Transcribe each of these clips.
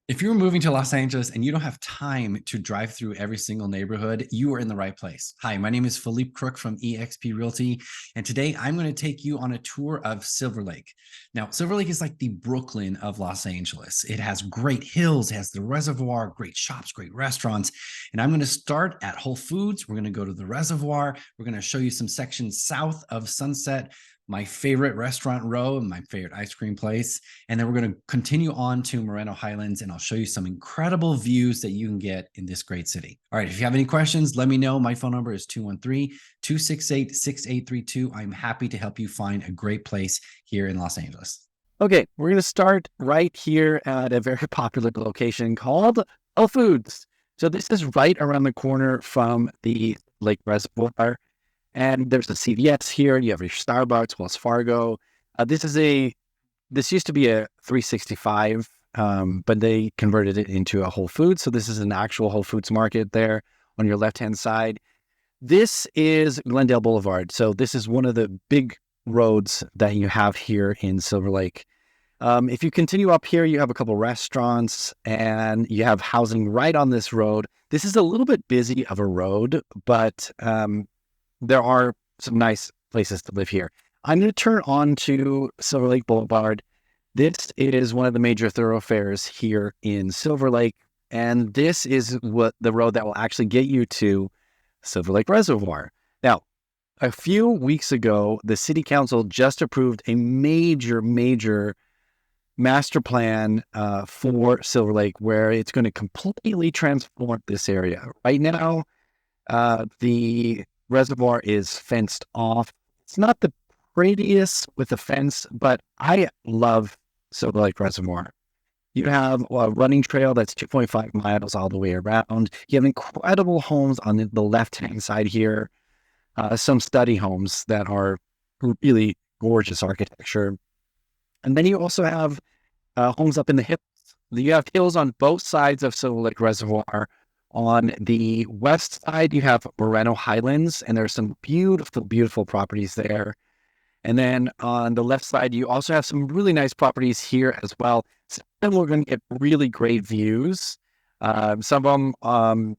If you're moving to Los Angeles and you don't have time to drive through every single neighborhood, you are in the right place. Hi, my name is Philippe Crook from eXp Realty, and today I'm going to take you on a tour of Silver Lake. Now, Silver Lake is like the Brooklyn of Los Angeles. It has great hills, it has the reservoir, great shops, great restaurants, and I'm going to start at Whole Foods. We're going to go to the reservoir. We're going to show you some sections south of Sunset, my favorite restaurant row and my favorite ice cream place. And then we're going to continue on to Moreno Highlands, and I'll show you some incredible views that you can get in this great city. All right, if you have any questions, let me know. My phone number is 213-268-6832. I'm happy to help you find a great place here in Los Angeles. Okay, we're going to start right here at a very popular location called Whole Foods. So this is right around the corner from the Lake Reservoir. And there's a CVS here. You have your Starbucks, Wells Fargo. This used to be a 365, but they converted it into a Whole Foods. So this is an actual Whole Foods market there on your left-hand side. This is Glendale Boulevard. So this is one of the big roads that you have here in Silver Lake. If you continue up here, you have a couple restaurants and you have housing right on this road. This is a little bit busy of a road, but there are some nice places to live here. I'm going to turn on to Silverlake Boulevard. This is one of the major thoroughfares here in Silver Lake, and this is what the road that will actually get you to Silverlake Reservoir. Now, a few weeks ago, the city council just approved a major master plan for Silver Lake, where it's going to completely transform this area. Right now, the reservoir is fenced off. It's not the prettiest with the fence, but I love Silver Lake Reservoir. You have a running trail that's 2.5 miles all the way around. You have incredible homes on the left-hand side here. Some study homes that are really gorgeous architecture. And then you also have homes up in the hills. You have hills on both sides of Silver Lake Reservoir. On the west side, you have Moreno Highlands, and there's some beautiful properties there. And then on the left side, you also have some really nice properties here as well. Some of them we're going to get really great views. Some of them are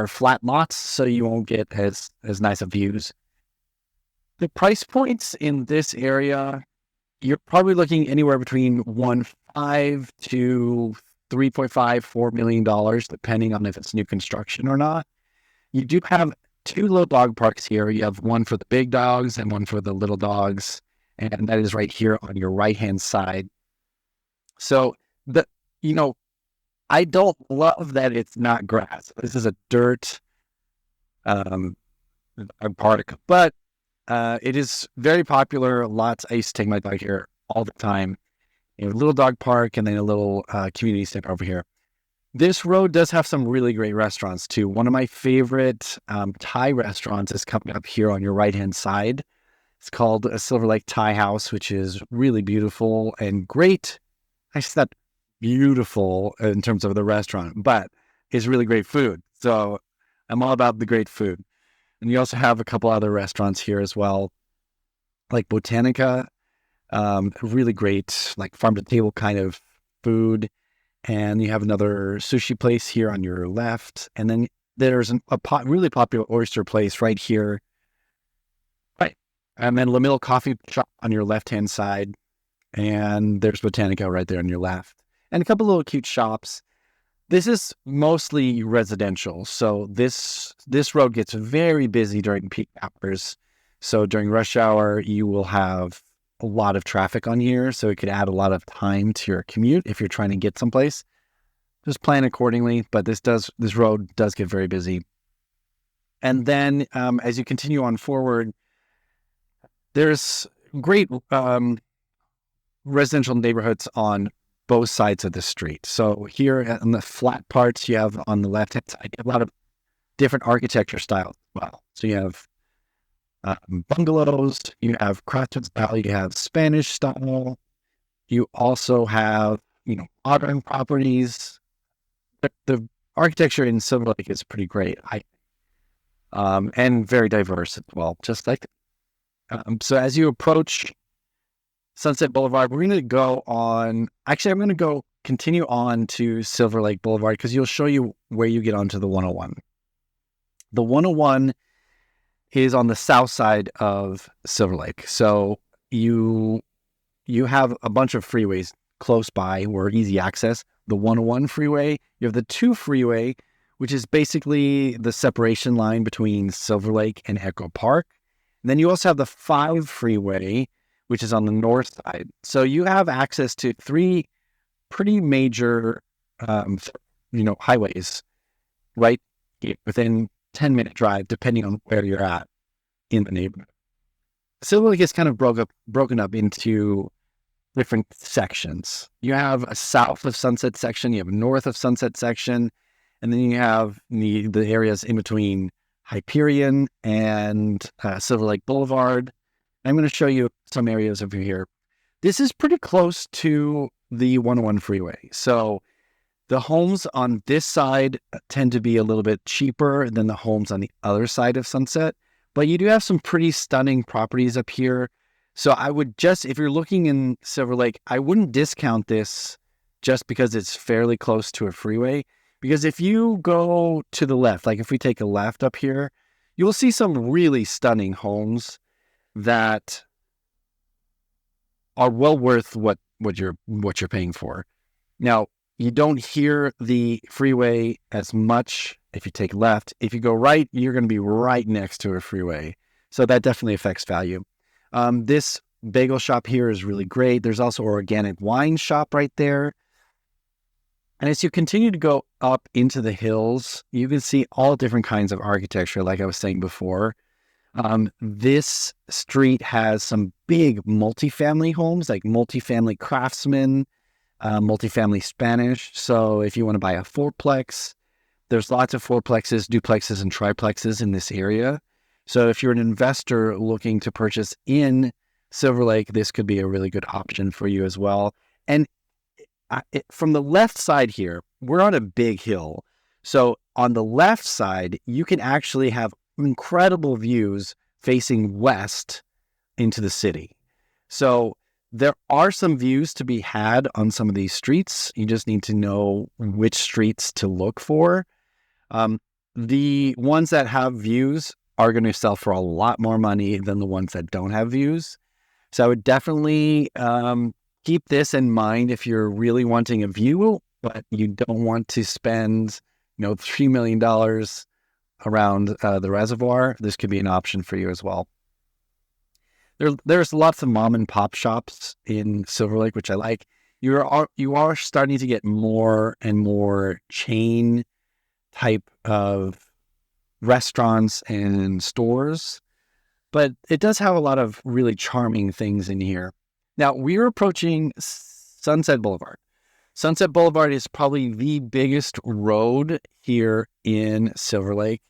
flat lots, so you won't get as nice of views. The price points in this area, you're probably looking anywhere between $1.5 to $3.5-4 million, depending on if it's new construction or not. You do have two little dog parks here. You have one for the big dogs and one for the little dogs, and that is right here on your right-hand side. So I don't love that it's not grass. This is a dirt park, but it is very popular. I used to take my dog here all the time. A little dog park, and then a little community center over here. This road does have some really great restaurants too. One of my favorite Thai restaurants is coming up here on your right-hand side. It's called a Silver Lake Thai House, which is really beautiful and great. It's not beautiful in terms of the restaurant, but it's really great food. So I'm all about the great food. And you also have a couple other restaurants here as well, like Botanica. Really great, like farm to table kind of food. And you have another sushi place here on your left. And then there's a really popular oyster place right here. Right. And then La Mille Coffee Shop on your left-hand side. And there's Botanica right there on your left. And a couple little cute shops. This is mostly residential. So this road gets very busy during peak hours. So during rush hour, you will have a lot of traffic on here, so it could add a lot of time to your commute if you're trying to get someplace. Just plan accordingly, but this road does get very busy. And then as you continue on forward, there's great residential neighborhoods on both sides of the street. So here on the flat parts, you have on the left-hand side, you have a lot of different architecture styles as well. So you have bungalows, you have craftsman style, you have Spanish style, you also have modern properties. The architecture in Silver Lake is pretty great, and very diverse as well. Just like so, as you approach Sunset Boulevard. We're going to go on. Actually, I'm going to go continue on to Silverlake Boulevard because you'll show you where you get onto the 101. The 101 is on the south side of Silverlake. So you have a bunch of freeways close by or easy access. The 101 freeway, you have the 2 freeway, which is basically the separation line between Silverlake and Echo Park. And then you also have the 5 freeway, which is on the north side. So you have access to 3 pretty major, highways right within 10-minute drive, depending on where you're at in the neighborhood. Silverlake is kind of broken up into different sections. You have a south of Sunset section, you have a north of Sunset section, and then you have the areas in between Hyperion and Silverlake Boulevard. I'm going to show you some areas over here. This is pretty close to the 101 freeway. So the homes on this side tend to be a little bit cheaper than the homes on the other side of Sunset, but you do have some pretty stunning properties up here. So I would if you're looking in Silverlake, I wouldn't discount this just because it's fairly close to a freeway. Because if you go to the left, like if we take a left up here, you will see some really stunning homes that are well worth what you're paying for. Now, you don't hear the freeway as much if you take left. If you go right, you're going to be right next to a freeway. So that definitely affects value. This bagel shop here is really great. There's also an organic wine shop right there. And as you continue to go up into the hills, you can see all different kinds of architecture, like I was saying before. This street has some big multifamily homes, like multifamily craftsmen, multifamily Spanish. So if you want to buy a fourplex, there's lots of fourplexes, duplexes, and triplexes in this area. So if you're an investor looking to purchase in Silverlake, this could be a really good option for you as well. And from the left side here, we're on a big hill. So on the left side, you can actually have incredible views facing west into the city. So there are some views to be had on some of these streets. You just need to know which streets to look for. The ones that have views are going to sell for a lot more money than the ones that don't have views. So I would definitely keep this in mind if you're really wanting a view, but you don't want to spend, $3 million around the reservoir. This could be an option for you as well. There's lots of mom and pop shops in Silverlake, which I like. You are starting to get more and more chain type of restaurants and stores, but it does have a lot of really charming things in here. Now, we're approaching Sunset Boulevard. Sunset Boulevard is probably the biggest road here in Silverlake.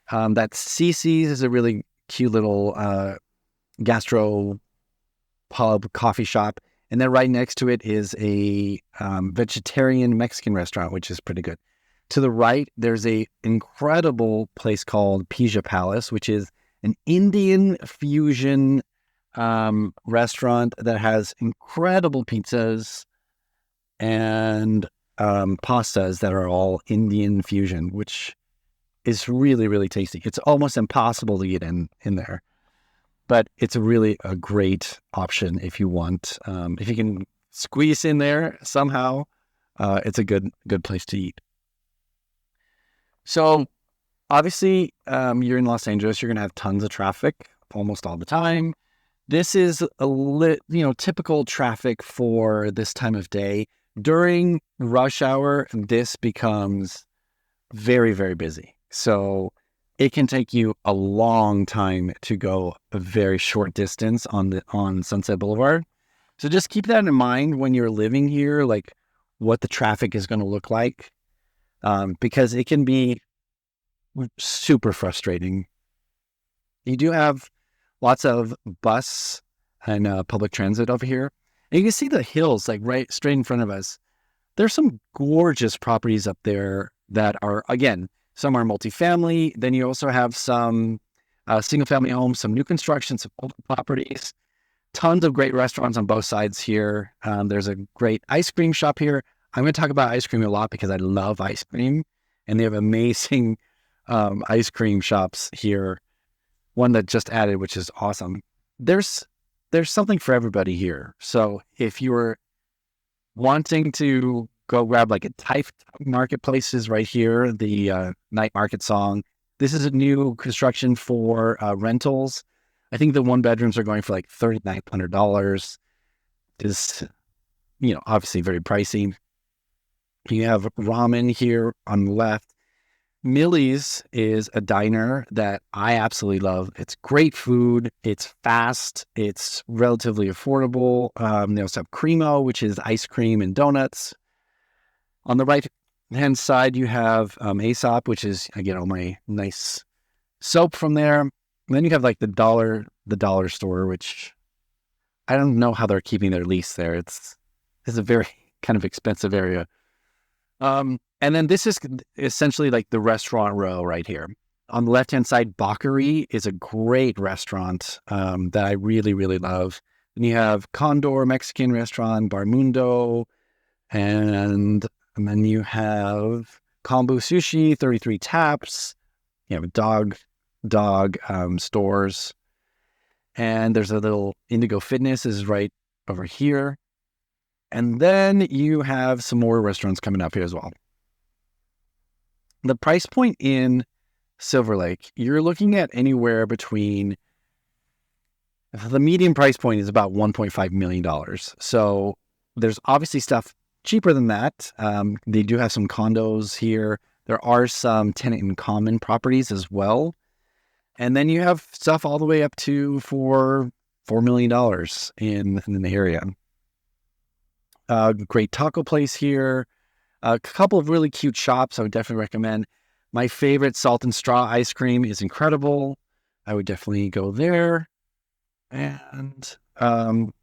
That CC's is a really cute little gastro pub coffee shop. And then right next to it is a vegetarian Mexican restaurant, which is pretty good. To the right, there's a incredible place called Pija Palace, which is an Indian fusion restaurant that has incredible pizzas and pastas that are all Indian fusion, which is really, really tasty. It's almost impossible to get in there, but it's really a great option if you want. If you can squeeze in there somehow, it's a good place to eat. So obviously, you're in Los Angeles, you're going to have tons of traffic almost all the time. This is typical traffic for this time of day. During rush hour, this becomes very, very busy. So it can take you a long time to go a very short distance on Sunset Boulevard. So just keep that in mind when you're living here, like what the traffic is going to look like, because it can be super frustrating. You do have lots of bus and public transit over here. And you can see the hills like right straight in front of us. There's some gorgeous properties up there that are, again, some are multifamily. Then you also have some single family homes, some new construction, some old properties. Tons of great restaurants on both sides here. There's a great ice cream shop here. I'm going to talk about ice cream a lot because I love ice cream, and they have amazing ice cream shops here. One that just added, which is awesome. There's something for everybody here. So if you're wanting to go grab like a type marketplaces right here, the night market song. This is a new construction for rentals. I think the one bedrooms are going for like $3,900. Is, obviously very pricey. You have ramen here on the left. Millie's is a diner that I absolutely love. It's great food. It's fast. It's relatively affordable. They also have Cremo, which is ice cream and donuts. On the right-hand side, you have Aesop, which is, again, all my nice soap from there. And then you have like the dollar store, which I don't know how they're keeping their lease there. It's a very kind of expensive area. And then this is essentially like the restaurant row right here. On the left-hand side, Bakery is a great restaurant that I really, really love. And you have Condor Mexican restaurant, Barmundo, and then you have Kombu Sushi, 33 Taps. You have dog stores. And there's a little Indigo Fitness is right over here. And then you have some more restaurants coming up here as well. The price point in Silver Lake, you're looking at anywhere between, the median price point is about $1.5 million. So there's obviously stuff cheaper than that. They do have some condos here. There are some tenant in common properties as well. And then you have stuff all the way up to $4 million in the area. Great taco place here. A couple of really cute shops I would definitely recommend. My favorite Salt and Straw ice cream is incredible. I would definitely go there. And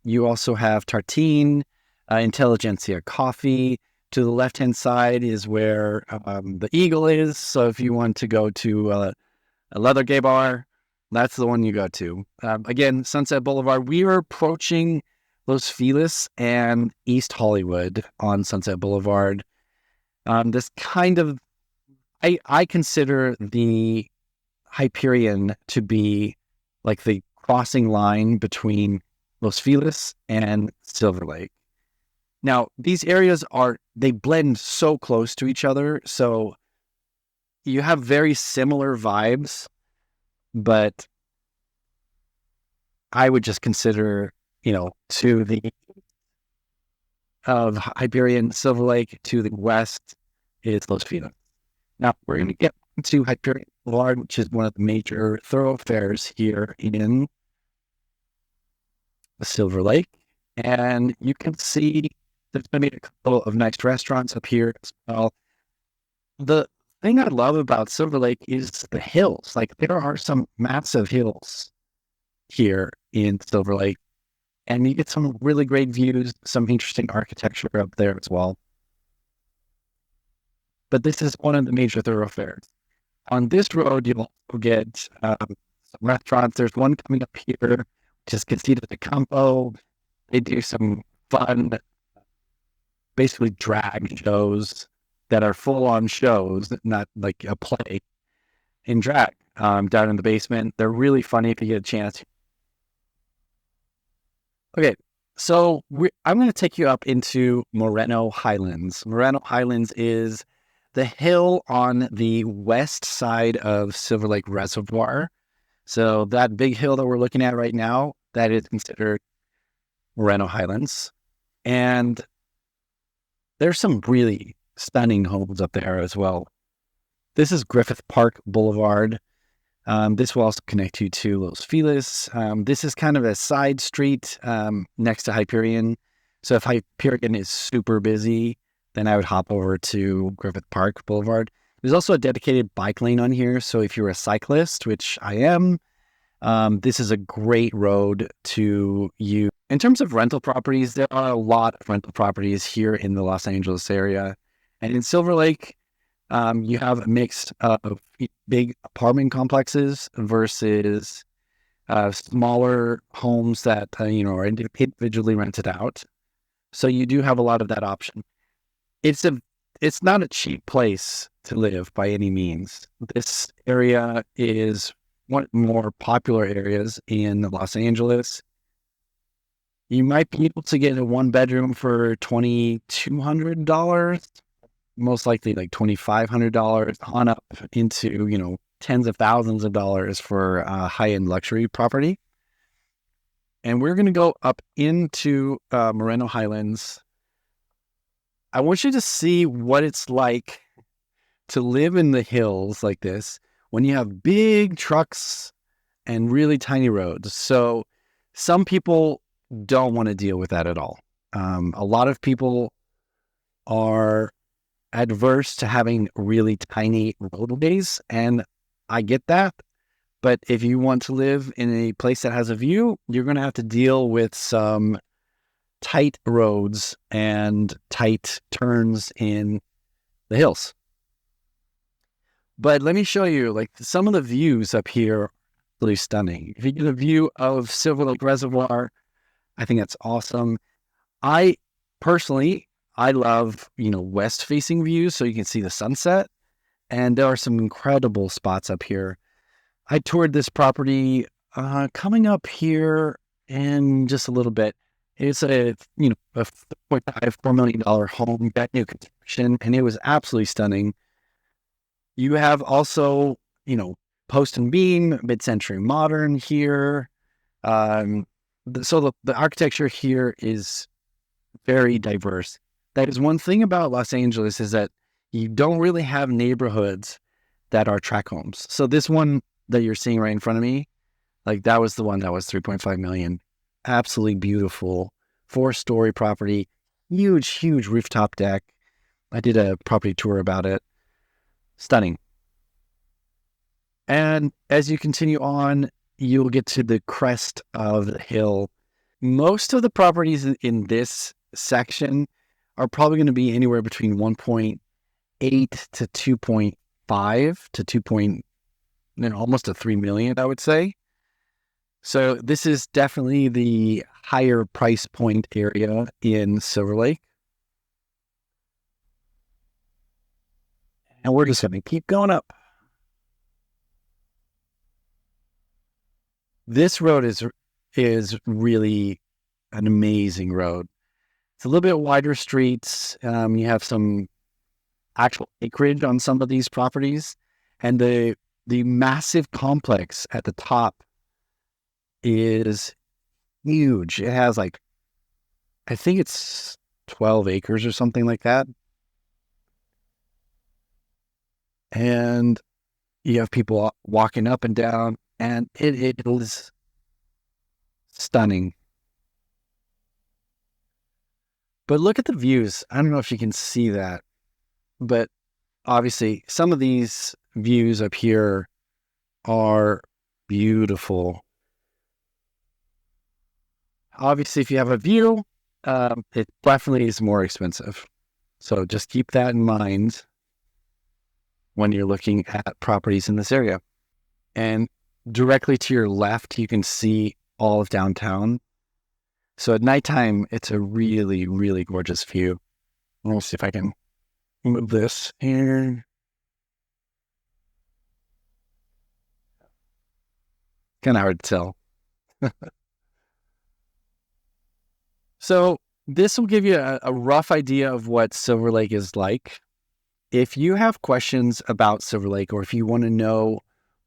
you also have Tartine, Intelligentsia Coffee. To the left-hand side is where the Eagle is. So if you want to go to a leather gay bar, that's the one you go to. Again, Sunset Boulevard. We are approaching Los Feliz and East Hollywood on Sunset Boulevard. This kind of, I consider the Hyperion to be like the crossing line between Los Feliz and Silver Lake. Now, these areas they blend so close to each other. So you have very similar vibes, but I would just consider, to the of Hyperion, Silver Lake, to the west is Los Feliz. Now we're going to get to Hyperion Boulevard, which is one of the major thoroughfares here in Silver Lake. And you can see there's going to be a couple of nice restaurants up here as well. The thing I love about Silver Lake is the hills. Like, there are some massive hills here in Silver Lake. And you get some really great views, some interesting architecture up there as well. But this is one of the major thoroughfares. On this road, you'll also get some restaurants. There's one coming up here, which is Casita de Campo. They do some fun, basically drag shows that are full-on shows, not like a play, in drag down in the basement. They're really funny if you get a chance. Okay, so I'm going to take you up into Moreno Highlands. Moreno Highlands is the hill on the west side of Silver Lake Reservoir. So that big hill that we're looking at right now, that is considered Moreno Highlands. And there's some really stunning homes up there as well. This is Griffith Park Boulevard. This will also connect you to Los Feliz. This is kind of a side street next to Hyperion. So if Hyperion is super busy, then I would hop over to Griffith Park Boulevard. There's also a dedicated bike lane on here. So if you're a cyclist, which I am, this is a great road to use. In terms of rental properties, there are a lot of rental properties here in the Los Angeles area. And in Silver Lake, you have a mix of big apartment complexes versus smaller homes that, are individually rented out. So you do have a lot of that option. It's it's not a cheap place to live by any means. This area is one of the more popular areas in Los Angeles. You might be able to get a one bedroom for $2,200, most likely like $2,500 on up into, tens of thousands of dollars for a high-end luxury property. And we're going to go up into Moreno Highlands. I want you to see what it's like to live in the hills like this when you have big trucks and really tiny roads. So some people don't want to deal with that at all. A lot of people are adverse to having really tiny roadways, and I get that. But if you want to live in a place that has a view, you're going to have to deal with some tight roads and tight turns in the hills. But let me show you, like, some of the views up here are really stunning. If you get a view of Silver Lake Reservoir, I think that's awesome. I personally love, west-facing views so you can see the sunset. And there are some incredible spots up here. I toured this property coming up here in just a little bit. It's a $4 million home, got new construction, and it was absolutely stunning. You have also, post and beam, mid-century modern here. So the architecture here is very diverse. That is one thing about Los Angeles, is that you don't really have neighborhoods that are tract homes. So this one that you're seeing right in front of me, like, that was the one that was $3.5 million. Absolutely beautiful 4-story property, huge rooftop deck. I did a property tour about it. Stunning. And as you continue on, you'll get to the crest of the hill. Most of the properties in this section are probably going to be anywhere between 1.8 to 2.5 to 2. Almost to 3 million, I would say. So this is definitely the higher price point area in Silver Lake. And we're just going to keep going up. This road is really an amazing road. It's a little bit wider streets. You have some actual acreage on some of these properties, and the massive complex at the top is huge. It has, like, I think it's 12 acres or something like that. And you have people walking up and down, and it is stunning. But look at the views. I don't know if you can see that, but obviously some of these views up here are beautiful. Obviously, if you have a view, it definitely is more expensive. So just keep that in mind when you're looking at properties in this area. And directly to your left, you can see all of downtown. So at nighttime, it's a really, really gorgeous view. Let's see if I can move this here. Kind of hard to tell. So this will give you a rough idea of what Silver Lake is like. If you have questions about Silver Lake, or if you want to know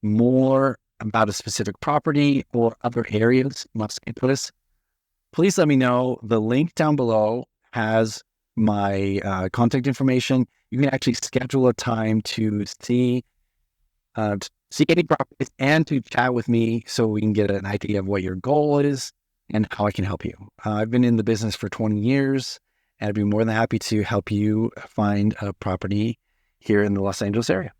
more about a specific property or other areas in Los Angeles, please let me know. The link down below has my contact information. You can actually schedule a time to see any properties and to chat with me so we can get an idea of what your goal is and how I can help you. I've been in the business for 20 years, and I'd be more than happy to help you find a property here in the Los Angeles area.